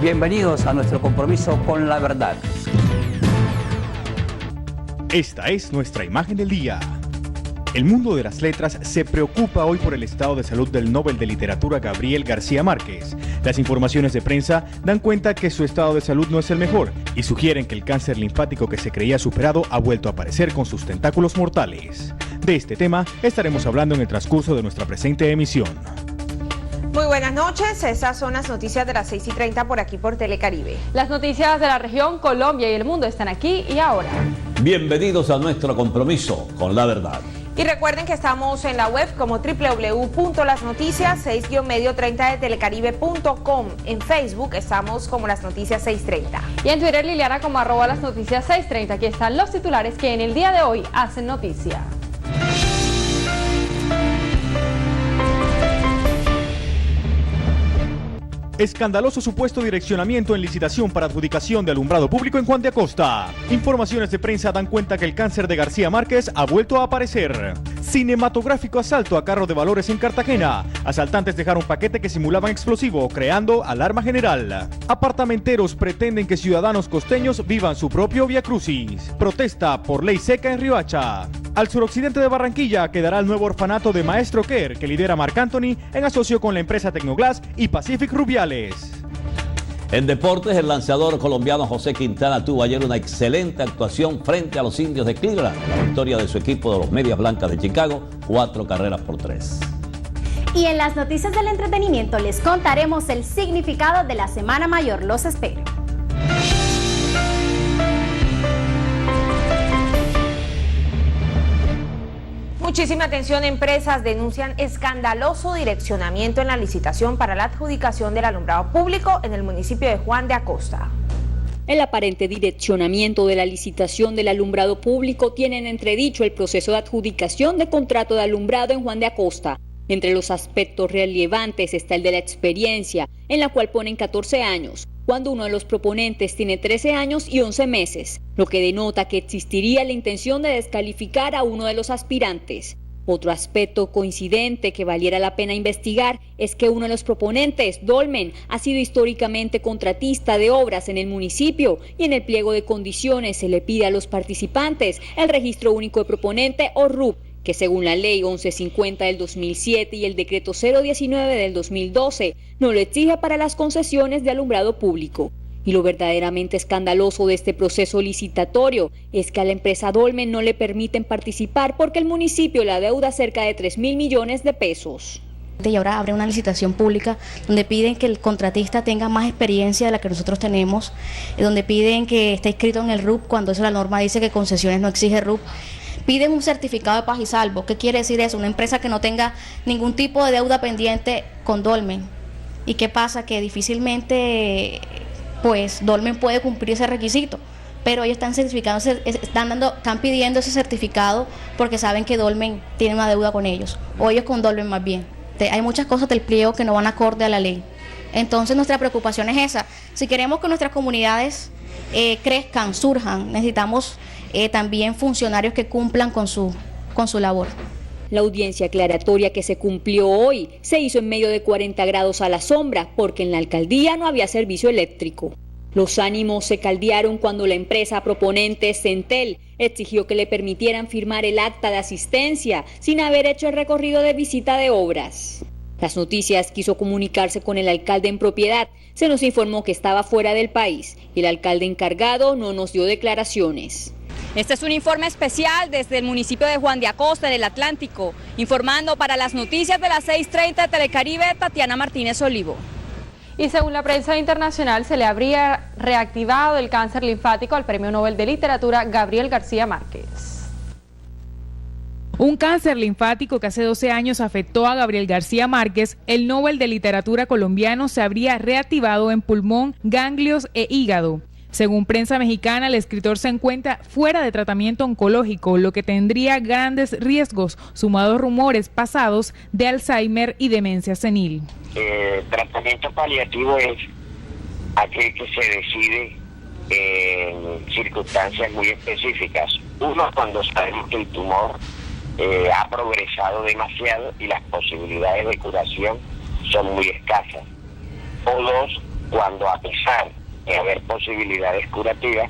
Bienvenidos a nuestro compromiso con la verdad. Esta es nuestra imagen del día. El mundo de las letras se preocupa hoy por el estado de salud del Nobel de Literatura Gabriel García Márquez. Las informaciones de prensa dan cuenta que su estado de salud no es el mejor y sugieren que el cáncer linfático que se creía superado ha vuelto a aparecer con sus tentáculos mortales. De este tema estaremos hablando en el transcurso de nuestra presente emisión. Muy buenas noches, estas son las noticias de las 6:30 por aquí por Telecaribe. Las noticias de la región, Colombia y el mundo están aquí y ahora. Bienvenidos a nuestro compromiso con la verdad. Y recuerden que estamos en la web como www.lasnoticias6-30 de telecaribe.com. En Facebook estamos como Las Noticias 630. Y en Twitter, Liliana, como @lasnoticias630. Aquí están los titulares que en el día de hoy hacen noticia. Escandaloso supuesto direccionamiento en licitación para adjudicación de alumbrado público en Juan de Acosta. Informaciones de prensa dan cuenta que el cáncer de García Márquez ha vuelto a aparecer. Cinematográfico asalto a carro de valores en Cartagena. Asaltantes dejaron paquete que simulaban explosivo, creando alarma general. Apartamenteros pretenden que ciudadanos costeños vivan su propio Vía Crucis. Protesta por ley seca en Riohacha. Al suroccidente de Barranquilla quedará el nuevo orfanato de Maestro Care que lidera Marc Anthony en asocio con la empresa Tecnoglass y Pacific Rubiales. En deportes, el lanzador colombiano José Quintana tuvo ayer una excelente actuación frente a los Indios de Cleveland. La victoria de su equipo de los Medias Blancas de Chicago, 4-3. Y en las noticias del entretenimiento les contaremos el significado de la Semana Mayor. Los espero. Muchísima atención, empresas denuncian escandaloso direccionamiento en la licitación para la adjudicación del alumbrado público en el municipio de Juan de Acosta. El aparente direccionamiento de la licitación del alumbrado público tiene en entredicho el proceso de adjudicación de contrato de alumbrado en Juan de Acosta. Entre los aspectos relevantes está el de la experiencia, en la cual ponen 14 años, cuando uno de los proponentes tiene 13 años y 11 meses, lo que denota que existiría la intención de descalificar a uno de los aspirantes. Otro aspecto coincidente que valiera la pena investigar es que uno de los proponentes, Dolmen, ha sido históricamente contratista de obras en el municipio y en el pliego de condiciones se le pide a los participantes el registro único de proponente o RUP, que según la ley 1150 del 2007 y el decreto 019 del 2012 no lo exige para las concesiones de alumbrado público. Y lo verdaderamente escandaloso de este proceso licitatorio es que a la empresa Dolmen no le permiten participar porque el municipio le adeuda cerca de 3.000 millones de pesos. Y ahora abre una licitación pública donde piden que el contratista tenga más experiencia de la que nosotros tenemos, donde piden que esté inscrito en el RUP cuando eso la norma dice que concesiones no exige RUP. Piden un certificado de paz y salvo. ¿Qué quiere decir eso? Una empresa que no tenga ningún tipo de deuda pendiente con Dolmen. ¿Y qué pasa? Que difícilmente pues Dolmen puede cumplir ese requisito. Pero ellos están certificando, están pidiendo ese certificado porque saben que Dolmen tiene una deuda con ellos. O ellos con Dolmen más bien. Hay muchas cosas del pliego que no van acorde a la ley. Entonces nuestra preocupación es esa. Si queremos que nuestras comunidades crezcan, surjan, necesitamos también funcionarios que cumplan con su labor. La audiencia aclaratoria que se cumplió hoy se hizo en medio de 40 grados a la sombra porque en la alcaldía no había servicio eléctrico. Los ánimos se caldearon cuando la empresa proponente Centel exigió que le permitieran firmar el acta de asistencia sin haber hecho el recorrido de visita de obras. Las Noticias quiso comunicarse con el alcalde en propiedad. Se nos informó que estaba fuera del país y el alcalde encargado no nos dio declaraciones. Este es un informe especial desde el municipio de Juan de Acosta, en el Atlántico. Informando para las noticias de las 6:30 de Telecaribe, Tatiana Martínez Olivo. Y según la prensa internacional, se le habría reactivado el cáncer linfático al Premio Nobel de Literatura Gabriel García Márquez. Un cáncer linfático que hace 12 años afectó a Gabriel García Márquez, el Nobel de Literatura colombiano se habría reactivado en pulmón, ganglios e hígado. Según Prensa Mexicana, el escritor se encuentra fuera de tratamiento oncológico, lo que tendría grandes riesgos, sumados rumores pasados de Alzheimer y demencia senil. Tratamiento paliativo es aquel que se decide en circunstancias muy específicas. Uno, cuando sabemos que el tumor ha progresado demasiado y las posibilidades de curación son muy escasas. O dos, cuando a pesar de haber posibilidades curativas,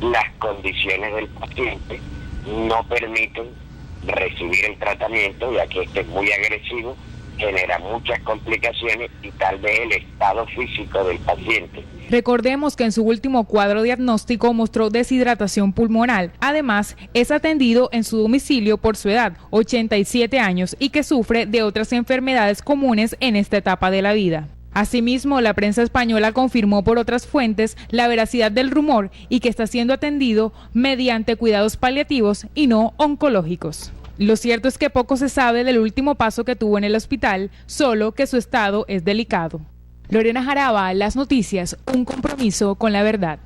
las condiciones del paciente no permiten recibir el tratamiento, ya que este es muy agresivo, genera muchas complicaciones y tal vez el estado físico del paciente. Recordemos que en su último cuadro diagnóstico mostró deshidratación pulmonar. Además, es atendido en su domicilio por su edad, 87 años, y que sufre de otras enfermedades comunes en esta etapa de la vida. Asimismo, la prensa española confirmó por otras fuentes la veracidad del rumor y que está siendo atendido mediante cuidados paliativos y no oncológicos. Lo cierto es que poco se sabe del último paso que tuvo en el hospital, solo que su estado es delicado. Lorena Jaraba, Las Noticias, un compromiso con la verdad.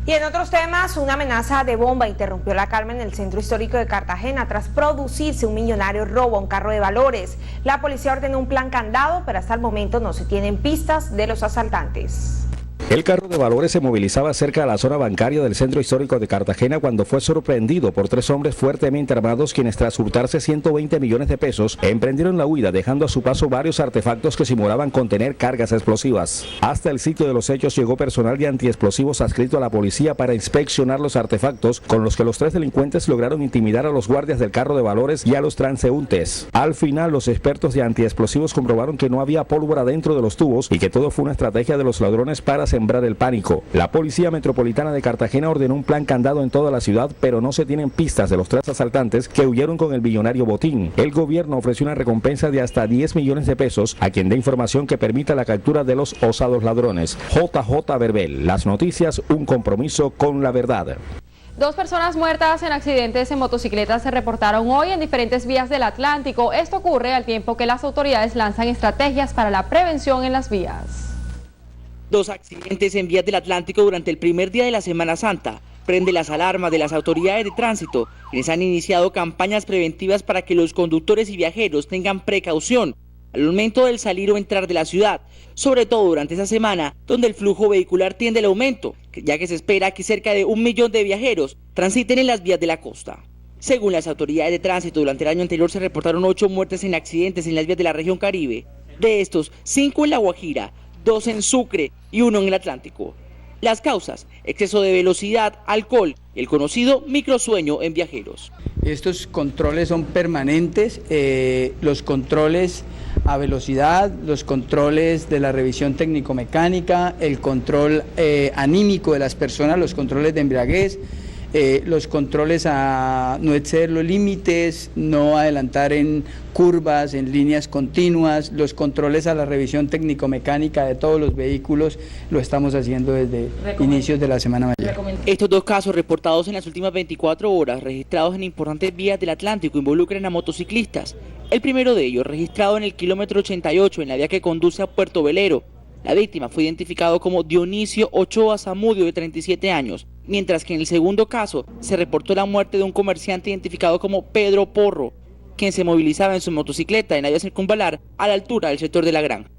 Y en otros temas, una amenaza de bomba interrumpió la calma en el centro histórico de Cartagena tras producirse un millonario robo a un carro de valores. La policía ordenó un plan candado, pero hasta el momento no se tienen pistas de los asaltantes. El carro de valores se movilizaba cerca de la zona bancaria del centro histórico de Cartagena cuando fue sorprendido por 3 hombres fuertemente armados quienes tras hurtarse 120 millones de pesos emprendieron la huida dejando a su paso varios artefactos que simulaban contener cargas explosivas. Hasta el sitio de los hechos llegó personal de antiexplosivos adscrito a la policía para inspeccionar los artefactos con los que los 3 delincuentes lograron intimidar a los guardias del carro de valores y a los transeúntes. Al final los expertos de antiexplosivos comprobaron que no había pólvora dentro de los tubos y que todo fue una estrategia de los ladrones para sembrar el pánico. La Policía Metropolitana de Cartagena ordenó un plan candado en toda la ciudad, pero no se tienen pistas de los 3 asaltantes que huyeron con el millonario botín. El gobierno ofreció una recompensa de hasta 10 millones de pesos a quien dé información que permita la captura de los osados ladrones. JJ Verbel, Las Noticias, un compromiso con la verdad. 2 personas muertas en accidentes en motocicletas se reportaron hoy en diferentes vías del Atlántico. Esto ocurre al tiempo que las autoridades lanzan estrategias para la prevención en las vías. 2 accidentes en vías del Atlántico durante el primer día de la Semana Santa. Prende las alarmas de las autoridades de tránsito, quienes han iniciado campañas preventivas para que los conductores y viajeros tengan precaución al momento del salir o entrar de la ciudad, sobre todo durante esa semana, donde el flujo vehicular tiende al aumento, ya que se espera que cerca de 1 millón de viajeros transiten en las vías de la costa. Según las autoridades de tránsito, durante el año anterior se reportaron 8 muertes en accidentes en las vías de la región Caribe. De estos, 5 en La Guajira, 2 en Sucre y 1 en el Atlántico. Las causas: exceso de velocidad, alcohol y el conocido microsueño en viajeros. Estos controles son permanentes, los controles a velocidad, los controles de la revisión técnico-mecánica, el control anímico de las personas, los controles de embriaguez, los controles a no exceder los límites, no adelantar en curvas, en líneas continuas, los controles a la revisión técnico-mecánica de todos los vehículos, lo estamos haciendo desde inicios de la Semana Mayor. Estos 2 casos reportados en las últimas 24 horas, registrados en importantes vías del Atlántico, involucran a motociclistas. El primero de ellos, registrado en el kilómetro 88, en la vía que conduce a Puerto Velero. La víctima fue identificado como Dionisio Ochoa Zamudio, de 37 años, mientras que en el segundo caso se reportó la muerte de un comerciante identificado como Pedro Porro, quien se movilizaba en su motocicleta en la vía circunvalar a la altura del sector de la Granja.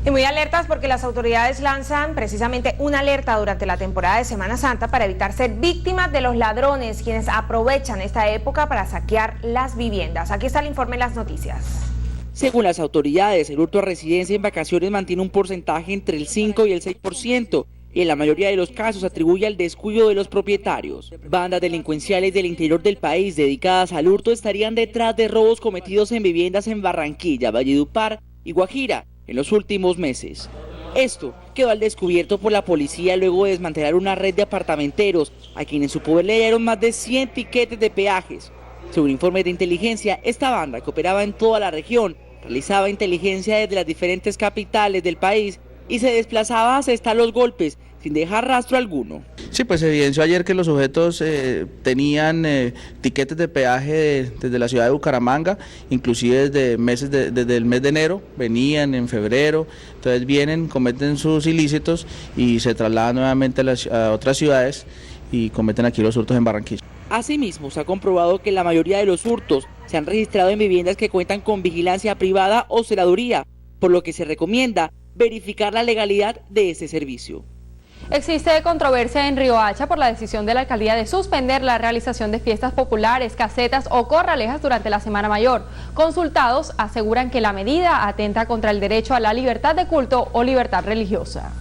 Y muy alertas porque las autoridades lanzan precisamente una alerta durante la temporada de Semana Santa para evitar ser víctimas de los ladrones, quienes aprovechan esta época para saquear las viviendas. Aquí está el informe en Las Noticias. Según las autoridades, el hurto a residencia en vacaciones mantiene un porcentaje entre el 5 y el 6%, y en la mayoría de los casos atribuye al descuido de los propietarios. Bandas delincuenciales del interior del país dedicadas al hurto estarían detrás de robos cometidos en viviendas en Barranquilla, Valledupar y Guajira en los últimos meses. Esto quedó al descubierto por la policía luego de desmantelar una red de apartamenteros a quienes en su poder le dieron más de 100 tiquetes de peajes. Según informes de inteligencia, esta banda, que operaba en toda la región, realizaba inteligencia desde las diferentes capitales del país y se desplazaba hasta los golpes sin dejar rastro alguno. Sí, pues se evidenció ayer que los sujetos tenían tiquetes de peaje desde la ciudad de Bucaramanga, inclusive desde el mes de enero, venían en febrero, entonces vienen, cometen sus ilícitos y se trasladan nuevamente a otras ciudades y cometen aquí los hurtos en Barranquilla. Asimismo, se ha comprobado que la mayoría de los hurtos se han registrado en viviendas que cuentan con vigilancia privada o celaduría, por lo que se recomienda verificar la legalidad de ese servicio. Existe controversia en Riohacha por la decisión de la alcaldía de suspender la realización de fiestas populares, casetas o corralejas durante la Semana Mayor. Consultados aseguran que la medida atenta contra el derecho a la libertad de culto o libertad religiosa.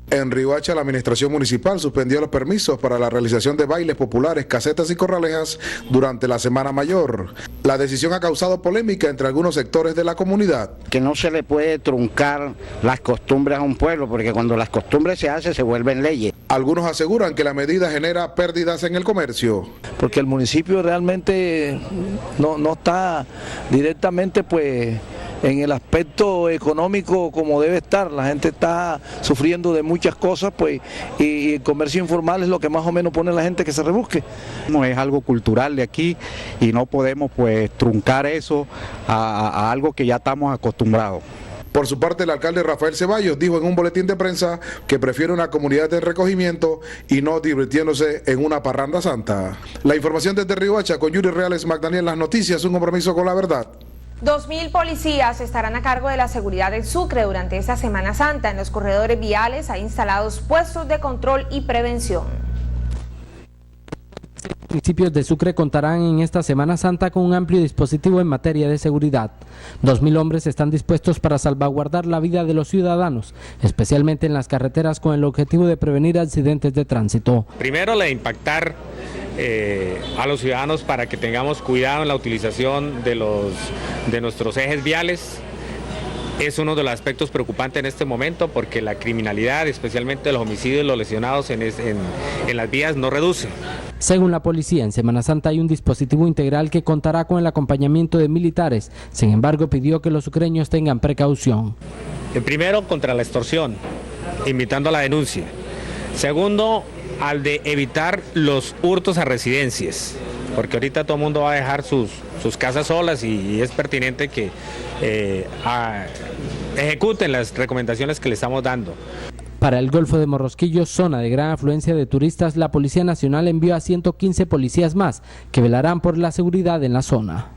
En Riohacha, la administración municipal suspendió los permisos para la realización de bailes populares, casetas y corralejas durante la Semana Mayor. La decisión ha causado polémica entre algunos sectores de la comunidad. Que no se le puede truncar las costumbres a un pueblo, porque cuando las costumbres se hacen, se vuelven leyes. Algunos aseguran que la medida genera pérdidas en el comercio. Porque el municipio realmente no está directamente pues en el aspecto económico como debe estar. La gente está sufriendo de muchas cosas, pues, y el comercio informal es lo que más o menos pone a la gente que se rebusque. No es algo cultural de aquí y no podemos pues truncar eso a algo que ya estamos acostumbrados. Por su parte, el alcalde Rafael Ceballos dijo en un boletín de prensa que prefiere una comunidad de recogimiento y no divirtiéndose en una parranda santa. La información desde Riohacha con Yuri Reales Magdalena en las noticias, un compromiso con la verdad. 2.000 policías estarán a cargo de la seguridad del Sucre durante esta Semana Santa. En los corredores viales hay instalados puestos de control y prevención. Los municipios de Sucre contarán en esta Semana Santa con un amplio dispositivo en materia de seguridad. 2.000 hombres están dispuestos para salvaguardar la vida de los ciudadanos, especialmente en las carreteras, con el objetivo de prevenir accidentes de tránsito. Primero, la de impactar a los ciudadanos para que tengamos cuidado en la utilización de nuestros ejes viales. Es uno de los aspectos preocupantes en este momento porque la criminalidad, especialmente los homicidios y los lesionados en las vías, no reduce. Según la policía, en Semana Santa hay un dispositivo integral que contará con el acompañamiento de militares. Sin embargo, pidió que los sucreños tengan precaución. Primero, contra la extorsión, invitando a la denuncia. Segundo, al de evitar los hurtos a residencias, porque ahorita todo el mundo va a dejar sus casas solas y es pertinente que ejecuten las recomendaciones que le estamos dando. Para el Golfo de Morrosquillo, zona de gran afluencia de turistas, la Policía Nacional envió a 115 policías más que velarán por la seguridad en la zona.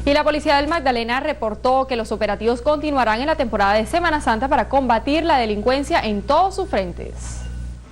Y la Policía del Magdalena reportó que los operativos continuarán en la temporada de Semana Santa para combatir la delincuencia en todos sus frentes.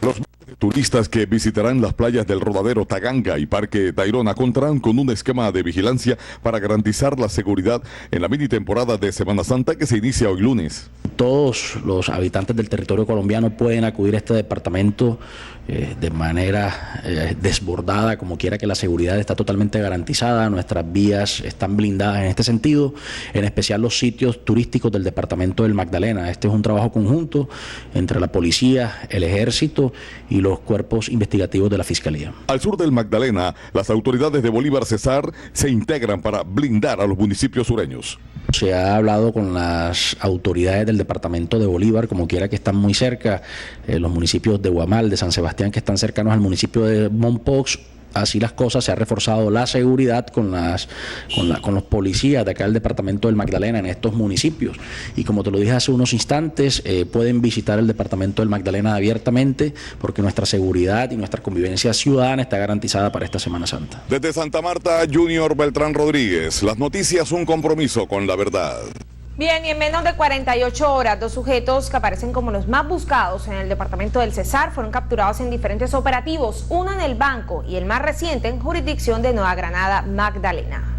Los turistas que visitarán las playas del Rodadero, Taganga y Parque Tayrona contarán con un esquema de vigilancia para garantizar la seguridad en la mini temporada de Semana Santa que se inicia hoy lunes. Todos los habitantes del territorio colombiano pueden acudir a este departamento de manera desbordada, como quiera, que la seguridad está totalmente garantizada, nuestras vías están blindadas en este sentido, en especial los sitios turísticos del departamento del Magdalena. Este es un trabajo conjunto entre la policía, el ejército y los cuerpos investigativos de la Fiscalía. Al sur del Magdalena, las autoridades de Bolívar Cesar se integran para blindar a los municipios sureños. Se ha hablado con las autoridades del departamento de Bolívar, como quiera, que están muy cerca, los municipios de Guamal, de San Sebastián, que están cercanos al municipio de Mompox. Así las cosas, se ha reforzado la seguridad con los policías de acá del departamento del Magdalena en estos municipios. Y como te lo dije hace unos instantes, pueden visitar el departamento del Magdalena abiertamente porque nuestra seguridad y nuestra convivencia ciudadana está garantizada para esta Semana Santa. Desde Santa Marta, Junior Beltrán Rodríguez, las noticias, un compromiso con la verdad. Bien, y en menos de 48 horas, 2 sujetos que aparecen como los más buscados en el departamento del Cesar fueron capturados en diferentes operativos, uno en el Banco y el más reciente en jurisdicción de Nueva Granada, Magdalena.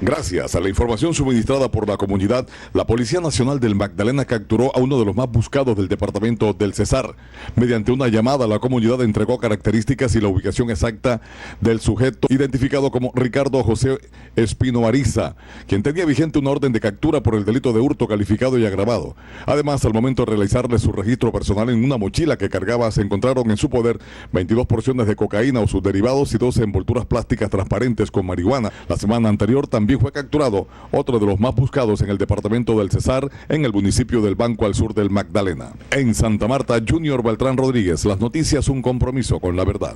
Gracias a la información suministrada por la comunidad, la Policía Nacional del Magdalena capturó a uno de los más buscados del departamento del Cesar. Mediante una llamada, la comunidad entregó características y la ubicación exacta del sujeto, identificado como Ricardo José Espino Ariza, quien tenía vigente una orden de captura por el delito de hurto calificado y agravado. Además, al momento de realizarle su registro personal en una mochila que cargaba, se encontraron en su poder 22 porciones de cocaína o sus derivados y 12 envolturas plásticas transparentes con marihuana. La semana anterior también fue capturado otro de los más buscados en el departamento del Cesar, en el municipio del Banco al sur del Magdalena. En Santa Marta, Junior Beltrán Rodríguez, las noticias, un compromiso con la verdad.